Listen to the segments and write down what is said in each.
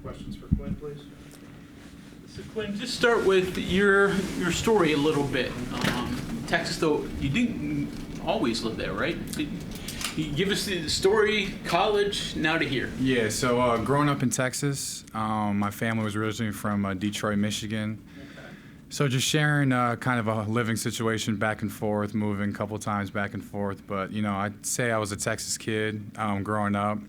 Questions for Quinn, please? So Quinn, just start with your story a little bit. Texas, though, you didn't always live there, right? You give us the story, college, now to here. Yeah, so growing up in Texas, my family was originally from Detroit, Michigan. Okay. So just sharing kind of a living situation back and forth, moving a couple times back and forth. But, I'd say I was a Texas kid growing up.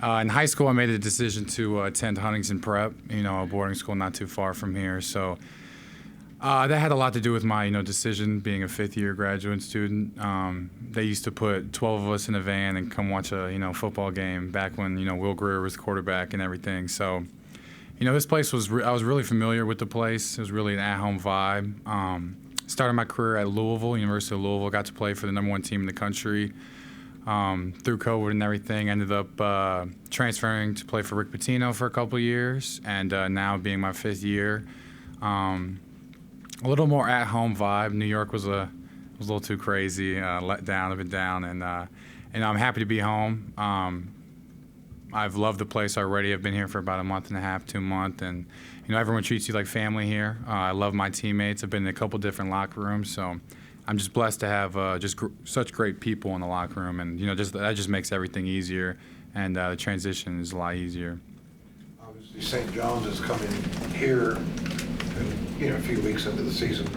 In high school, I made a decision to attend Huntington Prep, a boarding school not too far from here. So that had a lot to do with my, decision, being a fifth-year graduate student. They used to put 12 of us in a van and come watch a, football game back when, Will Greer was quarterback and everything. So, this place I was really familiar with the place. It was really an at-home vibe. Started my career at Louisville, University of Louisville. Got to play for the #1 team in the country. Through COVID and everything, ended up transferring to play for Rick Pitino for a couple of years, and now being my 5th year. A little more at-home vibe. New York was a little too crazy, let down, I've been down, and I'm happy to be home. I've loved the place already. I've been here for about a month and a half, 2 months, and everyone treats you like family here. I love my teammates. I've been in a couple different locker rooms, so I'm just blessed to have such great people in the locker room, and that just makes everything easier, and the transition is a lot easier. Obviously, St. John's is coming here, a few weeks into the season.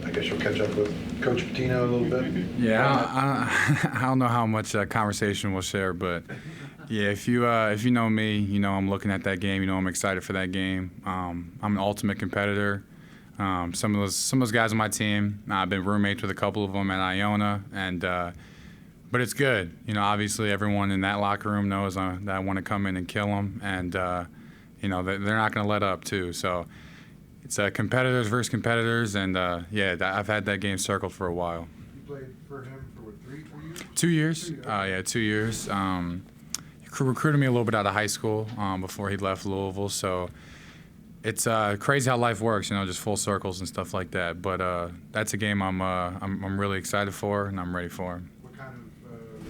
I guess you'll catch up with Coach Pitino a little bit. Yeah, I don't know how much conversation we'll share, but yeah, if you know me, I'm looking at that game. I'm excited for that game. I'm an ultimate competitor. Some of those guys on my team, I've been roommates with a couple of them at Iona, but it's good. Obviously everyone in that locker room knows that I want to come in and kill them, and they're not going to let up too. So it's competitors versus competitors, and I've had that game circled for a while. You played for him for what, 3 years? 2 years. 2 years. He recruited me a little bit out of high school before he left Louisville, so. It's crazy how life works, just full circles and stuff like that. But that's a game I'm really excited for and I'm ready for. What kind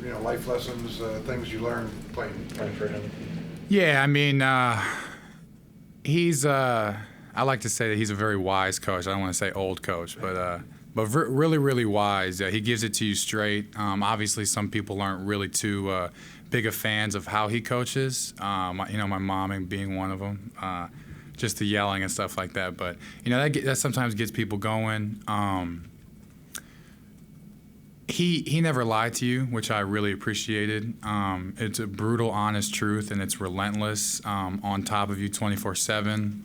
of life lessons, things you learned playing for him? Yeah, I mean, he's I like to say that he's a very wise coach. I don't want to say old coach, but really, really wise. He gives it to you straight. Obviously, some people aren't really too big of fans of how he coaches. My mom being one of them. Just the yelling and stuff like that, but that sometimes gets people going. He never lied to you, which I really appreciated. It's a brutal, honest truth, and it's relentless, on top of you 24/7.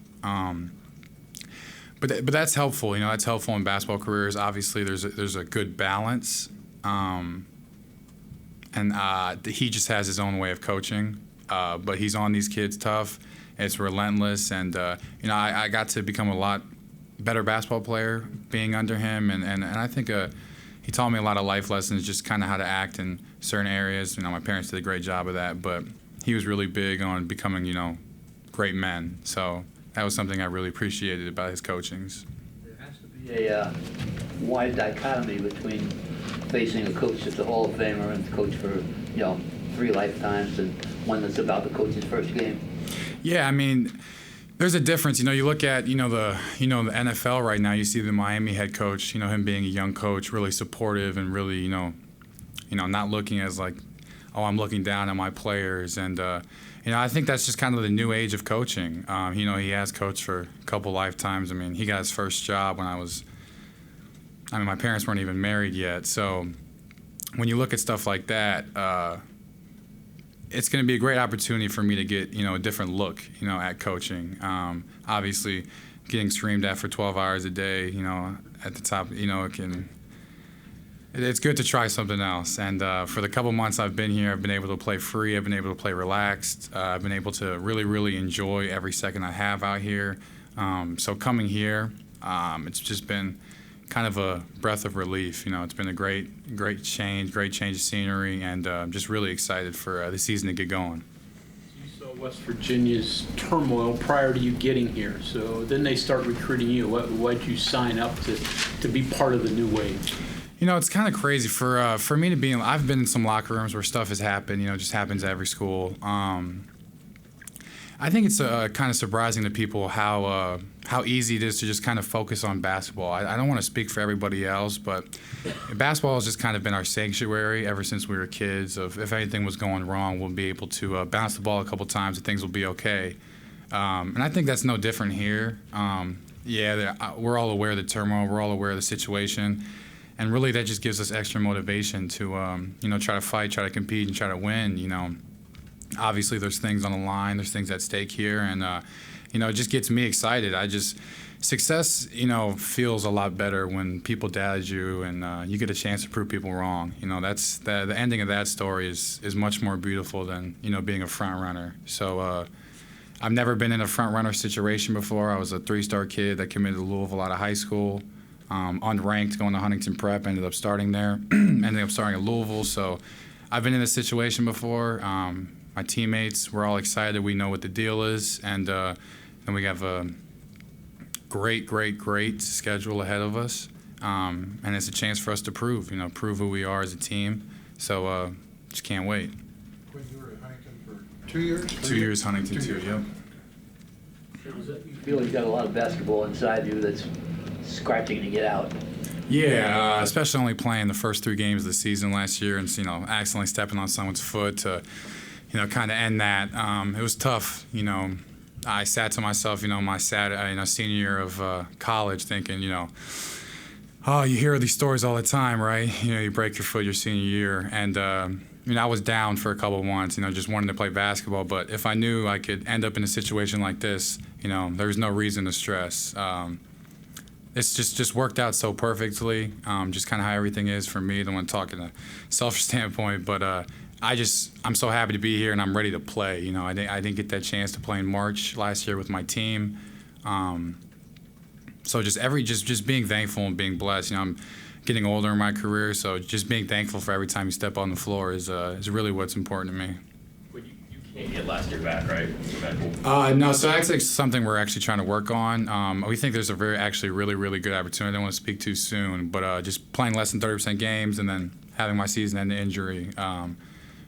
But that's helpful. That's helpful in basketball careers. Obviously, there's a good balance, and he just has his own way of coaching. But he's on these kids tough. It's relentless, and I got to become a lot better basketball player being under him, and I think he taught me a lot of life lessons, just kind of how to act in certain areas. My parents did a great job of that, but he was really big on becoming great men. So that was something I really appreciated about his coachings. There has to be a wide dichotomy between facing a coach that's a Hall of Famer and coach for 3 lifetimes, and one that's about to coach his first game. Yeah, I mean, there's a difference. You look at the NFL right now. You see the Miami head coach. Him being a young coach, really supportive and really not looking as like, oh, I'm looking down on my players. And I think that's just kind of the new age of coaching. He has coached for a couple lifetimes. I mean, he got his first job when my parents weren't even married yet. So when you look at stuff like that. It's going to be a great opportunity for me to get, a different look, at coaching. Obviously, getting screamed at for 12 hours a day, at the top, it's good to try something else. And for the couple months I've been here, I've been able to play free. I've been able to play relaxed. I've been able to really, really enjoy every second I have out here. So coming here, it's just been kind of a breath of relief. It's been a great change of scenery, and I'm just really excited for the season to get going. You saw West Virginia's turmoil prior to you getting here, so then they start recruiting you. Why'd you sign up to be part of the new wave? It's kind of crazy for me to be in. I've been in some locker rooms where stuff has happened. Just happens at every school. I think it's kind of surprising to people how easy it is to just kind of focus on basketball. I don't want to speak for everybody else, but basketball has just kind of been our sanctuary ever since we were kids. Of if anything was going wrong, we'll be able to bounce the ball a couple times and things will be okay. And I think that's no different here. We're all aware of the turmoil. We're all aware of the situation. And really that just gives us extra motivation to, try to fight, try to compete, and try to win, Obviously, there's things on the line. There's things at stake here, and it just gets me excited. Success, feels a lot better when people doubt you, and you get a chance to prove people wrong. That's the ending of that story is much more beautiful than being a front runner. So I've never been in a front runner situation before. I was a 3-star kid that committed to Louisville out of high school, unranked, going to Huntington Prep. Ended up starting there, ended up starting at Louisville. So I've been in this situation before. My teammates, we're all excited. We know what the deal is, and we have a great schedule ahead of us, and it's a chance for us to prove who we are as a team. So just can't wait. Quinn, you were at Huntington for 2 years? 2 years Huntington, too, yep. You feel you've got a lot of basketball inside you that's scratching to get out. Yeah, especially only playing the first 3 games of the season last year and, accidentally stepping on someone's foot to, kind of end that. It was tough, I sat to myself, my senior year of college thinking, oh, you hear these stories all the time, right? You break your foot your senior year. And, I was down for a couple of months, just wanting to play basketball. But if I knew I could end up in a situation like this, there's no reason to stress. It's just worked out so perfectly, just kind of how everything is for me. I don't want to talk in a selfish standpoint, but I'm so happy to be here and I'm ready to play. I didn't get that chance to play in March last year with my team. So just being thankful and being blessed. I'm getting older in my career, so just being thankful for every time you step on the floor is really what's important to me. But you can't get last year back, right? No, so that's something we're actually trying to work on. We think there's a really good opportunity. I don't want to speak too soon, but just playing less than 30% games and then having my season end injury.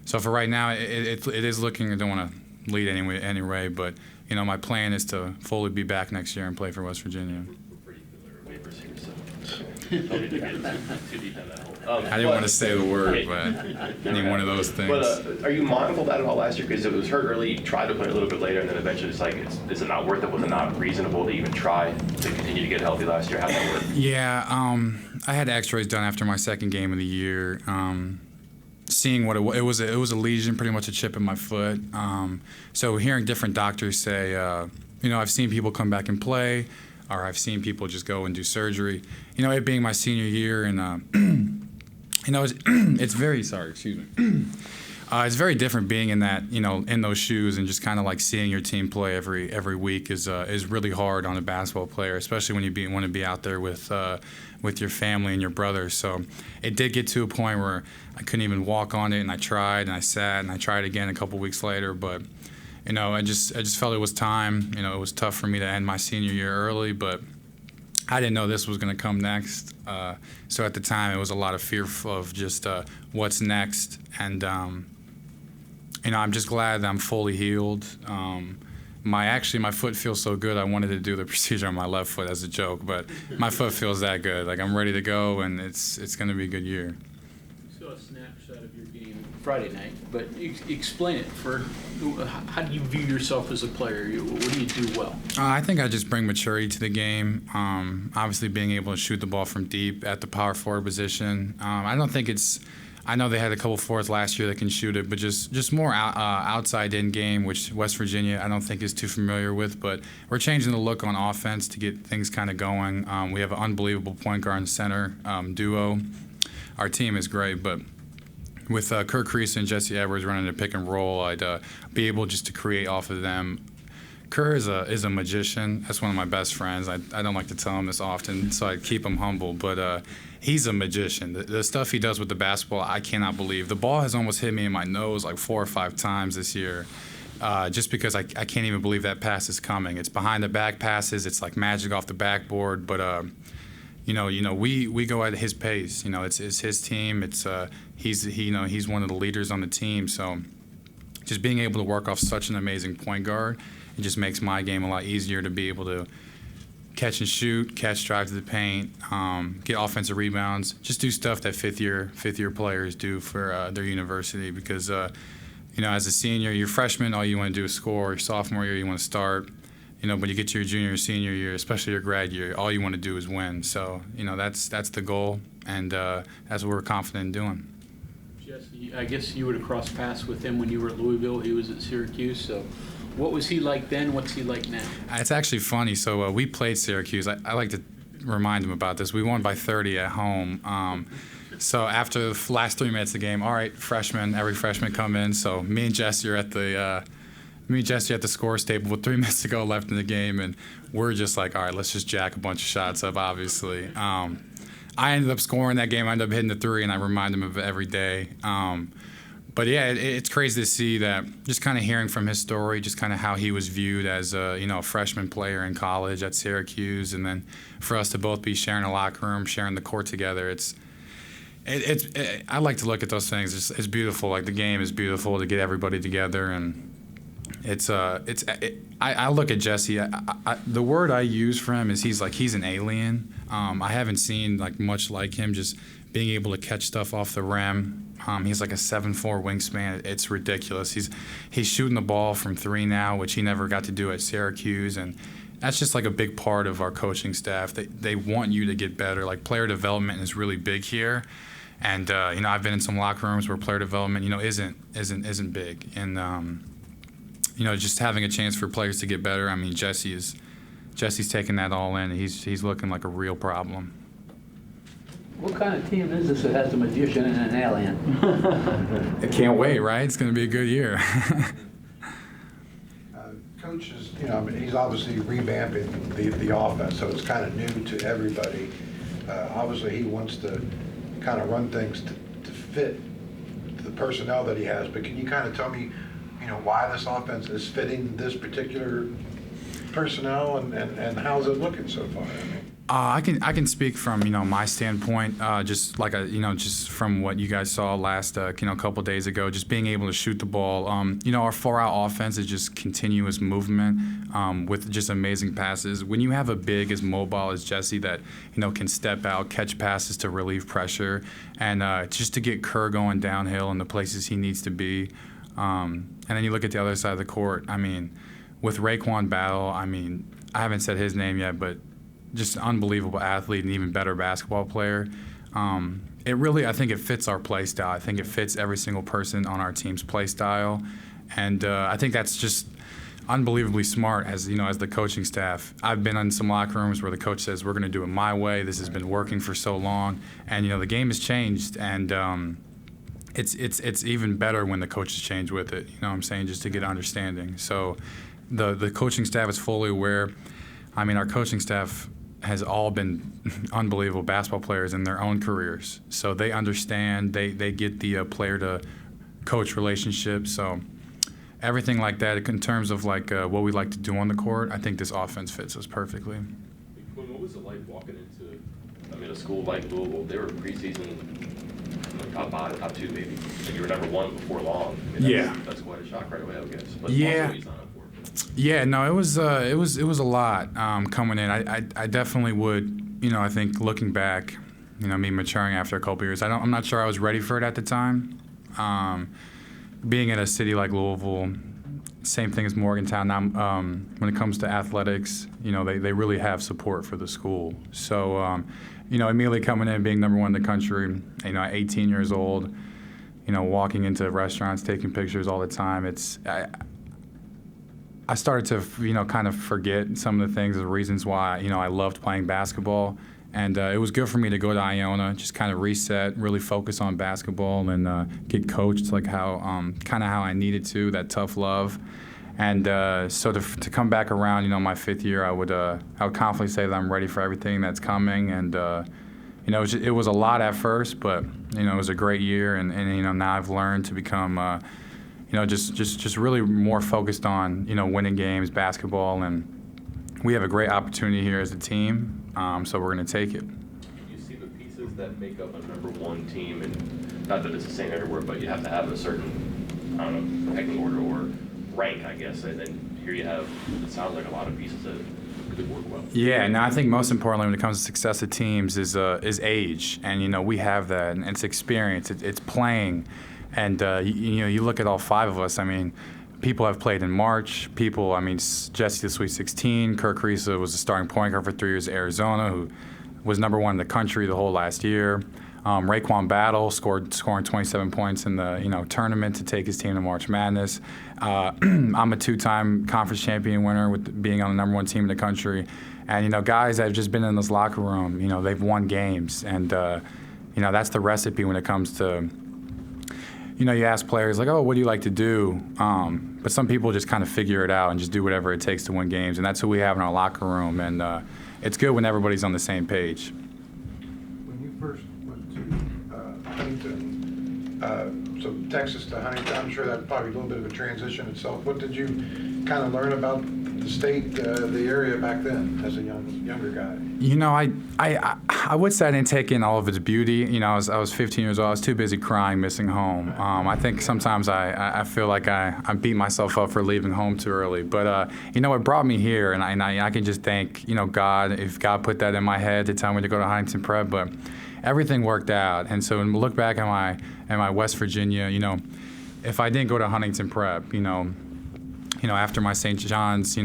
So for right now, it is looking. I don't want to lead anyway, but my plan is to fully be back next year and play for West Virginia. We're pretty familiar with waivers here, so don't need to get too deep in that hole. I didn't want to say the word, but any one of those things. But are you mindful of that at all last year? Because it was hurt early, you tried to play a little bit later, and then eventually it's like, is it not worth it? Was it not reasonable to even try to continue to get healthy last year? How'd that work? Yeah, I had x-rays done after my second game of the year. Seeing what it was a lesion, pretty much a chip in my foot. So hearing different doctors say, I've seen people come back and play, or I've seen people just go and do surgery. It being my senior year, and it's very it's very different being in that, in those shoes, and just kind of like seeing your team play every week is really hard on a basketball player, especially when you want to be out there with your family and your brothers. So it did get to a point where I couldn't even walk on it, and I tried, and I sat, and I tried again a couple weeks later. But I just felt it was time. It was tough for me to end my senior year early, but I didn't know this was going to come next. So at the time, it was a lot of fear of just what's next. And I'm just glad that I'm fully healed. My foot feels so good. I wanted to do the procedure on my left foot as a joke, but my foot feels that good. Like I'm ready to go, and it's going to be a good year. We saw a snapshot of your game Friday night, but explain it for how do you view yourself as a player? What do you do well? I think I just bring maturity to the game. Obviously, being able to shoot the ball from deep at the power forward position. I don't think it's. I know they had a couple forwards last year that can shoot it, but just more outside in game, which West Virginia I don't think is too familiar with. But we're changing the look on offense to get things kind of going. We have an unbelievable point guard and center duo. Our team is great, but with Kirk Crease and Jesse Edwards running a pick and roll, I'd be able just to create off of them. Kerr is a magician. That's one of my best friends. I don't like to tell him this often, so I keep him humble. But he's a magician. The stuff he does with the basketball, I cannot believe. The ball has almost hit me in my nose like 4 or 5 times this year, just because I can't even believe that pass is coming. It's behind the back passes. It's like magic off the backboard. But we go at his pace. It's his team. He's one of the leaders on the team. So just being able to work off such an amazing point guard, it just makes my game a lot easier to be able to catch and shoot, drive to the paint, get offensive rebounds, just do stuff that fifth year players do for their university. Because as a senior, your freshman, all you want to do is score. Your sophomore year, you want to start. But you get to your junior or senior year, especially your grad year, all you want to do is win. So that's the goal, and that's what we're confident in doing. Jesse, I guess you would have crossed paths with him when you were at Louisville. He was at Syracuse. So what was he like then? What's he like now? It's actually funny. So we played Syracuse. I like to remind him about this. We won by 30 at home. So after the last 3 minutes of the game, all right, every freshman come in. So me and Jesse are at the scores table with 3 minutes to go left in the game, and we're just like, all right, let's just jack a bunch of shots up, obviously. I ended up scoring that game. I ended up hitting the three, and I remind him of it every day. But yeah, it's crazy to see that, just kind of hearing from his story, just kind of how he was viewed as a freshman player in college at Syracuse, and then for us to both be sharing a locker room, sharing the court together. I like to look at those things. It's beautiful. Like, the game is beautiful to get everybody together, and I look at Jesse. The word I use for him is he's an alien. I haven't seen much like him, just being able to catch stuff off the rim. He's like a 7'4" wingspan. It's ridiculous. He's shooting the ball from three now, which he never got to do at Syracuse, and that's just like a big part of our coaching staff. They want you to get better. Like, player development is really big here, and I've been in some locker rooms where player development isn't big, and just having a chance for players to get better. I mean, Jesse's taking that all in. He's looking like a real problem. What kind of team is this that has a magician and an alien? I can't wait, right? It's going to be a good year. Coach is, he's obviously revamping the offense, so it's kind of new to everybody. Obviously, he wants to kind of run things to fit the personnel that he has. But can you kind of tell me, why this offense is fitting this particular personnel, and how's it looking so far? I can speak from my standpoint, just from what you guys saw last couple days ago, just being able to shoot the ball. Our 4-out offense is just continuous movement with just amazing passes. When you have a big as mobile as Jesse that can step out, catch passes to relieve pressure, and just to get Kerr going downhill in the places he needs to be. And then you look at the other side of the court. I mean, with Raekwon Battle, I haven't said his name yet, but just an unbelievable athlete and even better basketball player. I think it fits our play style. I think it fits every single person on our team's play style, and I think that's just unbelievably smart as the coaching staff. I've been in some locker rooms where the coach says, we're going to do it my way. This has been working for so long, and the game has changed, and it's even better when the coaches change with it. What I'm saying, just to get understanding. So the coaching staff is fully aware. Our coaching staff has all been unbelievable basketball players in their own careers. So they understand, they get the player to coach relationship. So everything like that in terms of what we like to do on the court, I think this offense fits us perfectly. Quinn, what was it like walking into a school like Louisville? They were preseason top 5, top 2 maybe, and you were number 1 before long. That's quite a shock right away, I guess. But yeah. Yeah, no, it was a lot coming in. I definitely would, I think looking back, me maturing after a couple years, I'm not sure I was ready for it at the time. Being in a city like Louisville, same thing as Morgantown. Now, when it comes to athletics, they really have support for the school. So, immediately coming in, being number 1 in the country, at 18 years old, walking into restaurants, taking pictures all the time. I started to, kind of forget some of the things, the reasons why, I loved playing basketball. And it was good for me to go to Iona, just kind of reset, really focus on basketball, and get coached how I needed to, that tough love. And so to come back around, my 5th year, I would confidently say that I'm ready for everything that's coming. And it was a lot at first, but it was a great year. And now I've learned to become just really more focused on winning games, basketball, and we have a great opportunity here as a team. So we're going to take it. You see the pieces that make up a number 1 team, and not that it's the same everywhere, but you have to have a certain I don't know, pecking order or rank, I guess. And then here you have, it sounds like a lot of pieces that could work well. Yeah, no, I think most importantly when it comes to success of teams is age, and we have that, and it's experience, it's playing, and you look at all 5 of us. I mean, people have played in March. People, I mean, Jesse the Sweet 16. Kirk Risa was the starting point guard for 3 years at Arizona, who was #1 in the country the whole last year. Raekwon Battle scoring 27 points in the tournament to take his team to March Madness. I'm a 2-time conference champion winner with being on the #1 team in the country, and guys that have just been in this locker room, they've won games, and that's the recipe when it comes to. You ask players like, oh, what do you like to do? But some people just kind of figure it out and just do whatever it takes to win games, and that's who we have in our locker room, and it's good when everybody's on the same page. When you first went to Huntington, so Texas to Huntington, I'm sure that's probably a little bit of a transition itself. What did you kind of learn about the state, the area back then as a younger guy? I would say I didn't take in all of its beauty. I was 15 years old. I was too busy crying, missing home. I think sometimes I feel like I beat myself up for leaving home too early. But it brought me here, and I can just thank God, if God put that in my head to tell me to go to Huntington Prep. But everything worked out, and so when we look back at my West Virginia, if I didn't go to Huntington Prep, after my St. John's,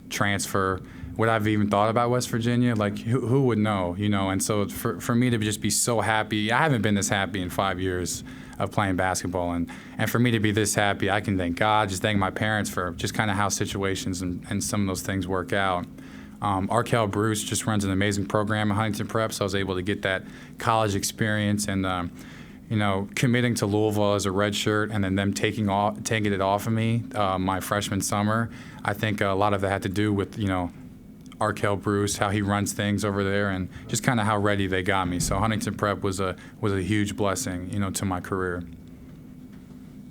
transfer, would I have even thought about West Virginia? Like, who would know, And so for me to just be so happy, I haven't been this happy in 5 years of playing basketball. And for me to be this happy, I can thank God, just thank my parents for just kind of how situations and some of those things work out. Arkell Bruce just runs an amazing program at Huntington Prep, so I was able to get that college experience and, committing to Louisville as a redshirt and then them taking it off of me my freshman summer. I think a lot of that had to do with, Arkell Bruce, how he runs things over there, and just kind of how ready they got me. So Huntington Prep was a huge blessing, to my career.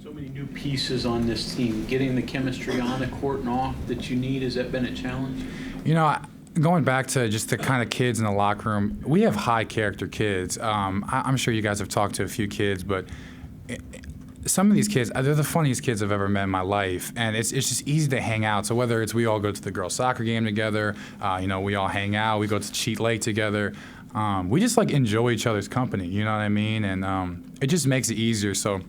So many new pieces on this team. Getting the chemistry on the court and off that you need, has that been a challenge? Going back to just the kind of kids in the locker room, we have high character kids. I'm sure you guys have talked to a few kids, but some of these kids, they're the funniest kids I've ever met in my life, and it's just easy to hang out. So whether it's we all go to the girls' soccer game together, we all hang out, we go to Cheat Lake together, we just enjoy each other's company, you know what I mean? And it just makes it easier. So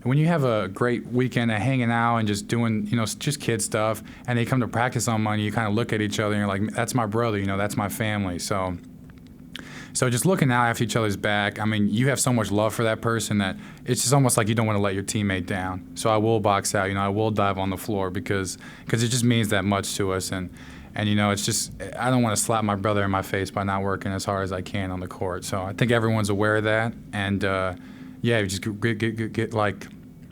when you have a great weekend of hanging out and just doing, just kid stuff, and they come to practice on Monday, you kind of look at each other and you're like, that's my brother, that's my family. So just looking out after each other's back, I mean, you have so much love for that person that it's just almost like you don't want to let your teammate down. So I will box out, I will dive on the floor because it just means that much to us. And it's just, I don't want to slap my brother in my face by not working as hard as I can on the court. So I think everyone's aware of that. And we just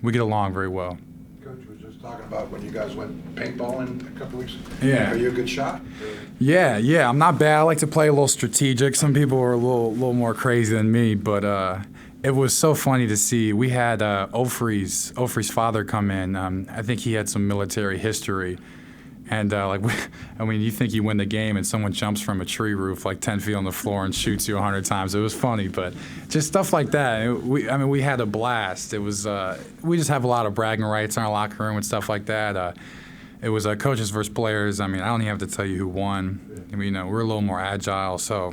we get along very well. Coach was just talking about when you guys went paintballing a couple weeks ago. Yeah. Are you a good shot? Yeah, I'm not bad. I like to play a little strategic. Some people are a little more crazy than me, but it was so funny to see. We had Ofri's father come in. I think he had some military history. And you think you win the game and someone jumps from a tree roof 10 feet on the floor and shoots you 100 times. It was funny, but just stuff like that. We had a blast. It was we just have a lot of bragging rights in our locker room and stuff like that. It was coaches versus players. I don't even have to tell you who won. We're a little more agile, so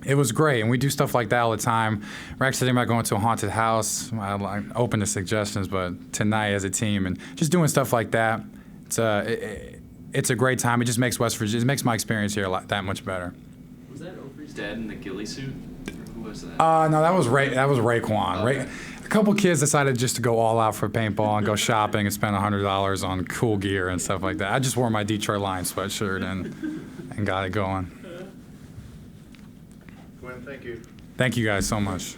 it was great. And we do stuff like that all the time. We're actually thinking about going to a haunted house. I'm open to suggestions, but tonight as a team and just doing stuff like that. It's a great time. It just makes West Virginia, it makes my experience here that much better. Was that Ofri's dad in the ghillie suit? Or who was that? No, that was Raekwon. Okay. A couple kids decided just to go all out for paintball and go shopping and spend $100 on cool gear and stuff like that. I just wore my Detroit Lions sweatshirt and got it going. Quinn, thank you. Thank you guys so much.